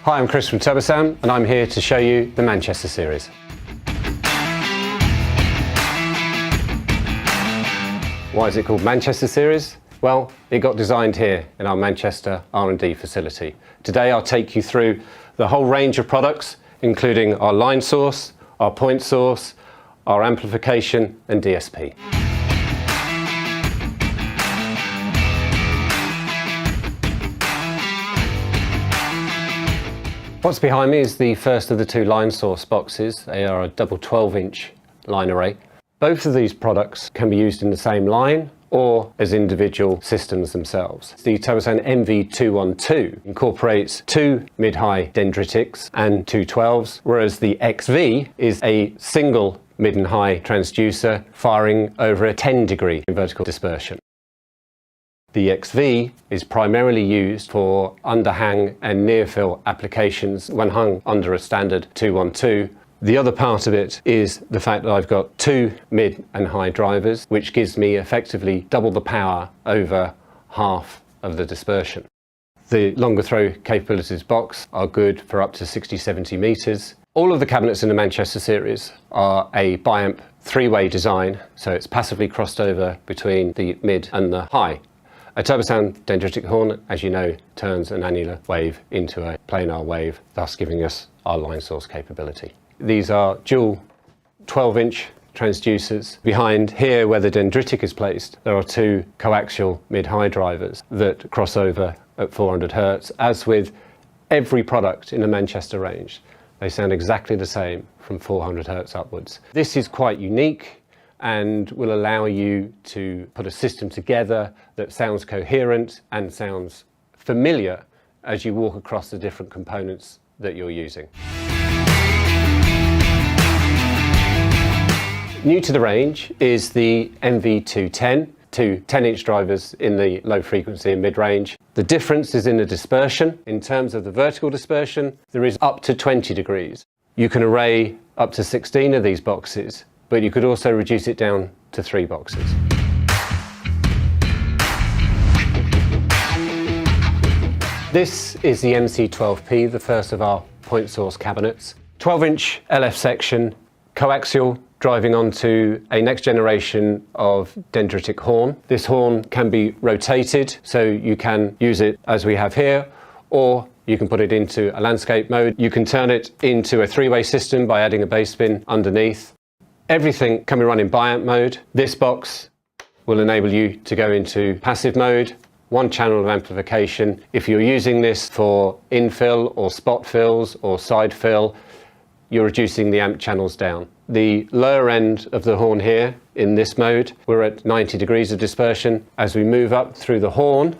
Hi, I'm Chris from Turbosound and I'm here to show you the Manchester series. Why is it called Manchester series? Well, it got designed here in our Manchester R&D facility. Today I'll take you through the whole range of products, including our line source, our point source, our amplification and DSP. What's behind me is the first of the two line source boxes. They are a double 12-inch line array. Both of these products can be used in the same line or as individual systems themselves. The Turbosound MV212 incorporates two mid-high dendritics and two 12s, whereas the XV is a single mid and high transducer firing over a 10-degree vertical dispersion. The XV is primarily used for underhang and near-fill applications when hung under a standard 212. The other part of it is the fact that I've got two mid and high drivers, which gives me effectively double the power over half of the dispersion. The longer throw capabilities box are good for up to 60-70 meters. All of the cabinets in the Manchester series are a biamp three-way design, so it's passively crossed over between the mid and the high. A Turbosound dendritic horn, as you know, turns an annular wave into a planar wave, thus giving us our line source capability. These are dual 12-inch transducers. Behind here, where the dendritic is placed, there are two coaxial mid-high drivers that cross over at 400 Hz. As with every product in the Manchester range, they sound exactly the same from 400 Hz upwards. This is quite unique and will allow you to put a system together that sounds coherent and sounds familiar as you walk across the different components that you're using. New to the range is the MV210, two 10-inch drivers in the low frequency and mid-range. The difference is in the dispersion. In terms of the vertical dispersion, there is up to 20 degrees. You can array up to 16 of these boxes, but you could also reduce it down to 3 boxes. This is the MC12P, the first of our point source cabinets. 12-inch LF section, coaxial, driving onto a next generation of dendritic horn. This horn can be rotated, so you can use it as we have here, or you can put it into a landscape mode. You can turn it into a three-way system by adding a bass bin underneath. Everything can be run in biamp mode. This box will enable you to go into passive mode, one channel of amplification. If you're using this for infill or spot fills or side fill, you're reducing the amp channels down. The lower end of the horn here, in this mode, we're at 90 degrees of dispersion. As we move up through the horn,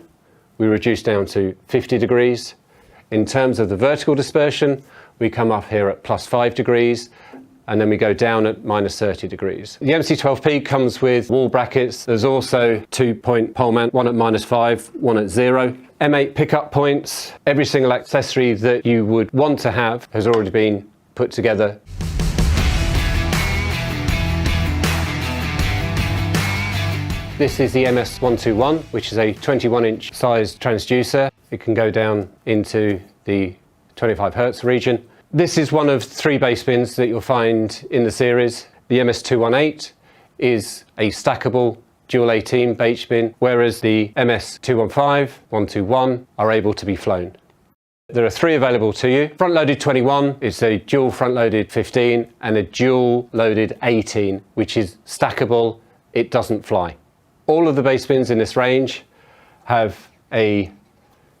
we reduce down to 50 degrees. In terms of the vertical dispersion, we come up here at +5 degrees, and then we go down at -30 degrees. The MC12P comes with wall brackets. There's also 2-point pole mount, one at -5, one at 0. M8 pickup points. Every single accessory that you would want to have has already been put together. This is the MS121, which is a 21-inch sized transducer. It can go down into the 25 Hz region. This is one of 3 bass bins that you'll find in the series. The MS218 is a stackable dual 18 bass bin, whereas the MS215, 121 are able to be flown. There are 3 available to you. Front-loaded 21 is a dual front-loaded 15 and a dual-loaded 18, which is stackable, it doesn't fly. All of the bass bins in this range have a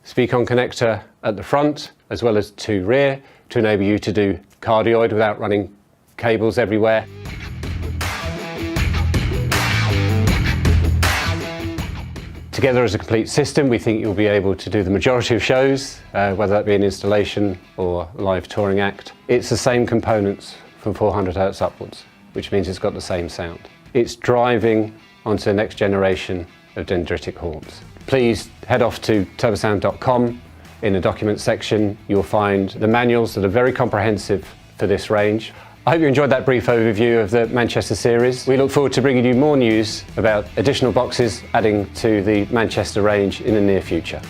speak-on connector at the front, as well as 2 rear, to enable you to do cardioid without running cables everywhere. Together as a complete system, we think you'll be able to do the majority of shows, whether that be an installation or a live touring act. It's the same components from 400 Hz upwards, which means it's got the same sound. It's driving onto the next generation of dendritic horns. Please head off to turbosound.com. In the documents section, you'll find the manuals that are very comprehensive for this range. I hope you enjoyed that brief overview of the Manchester series. We look forward to bringing you more news about additional boxes adding to the Manchester range in the near future.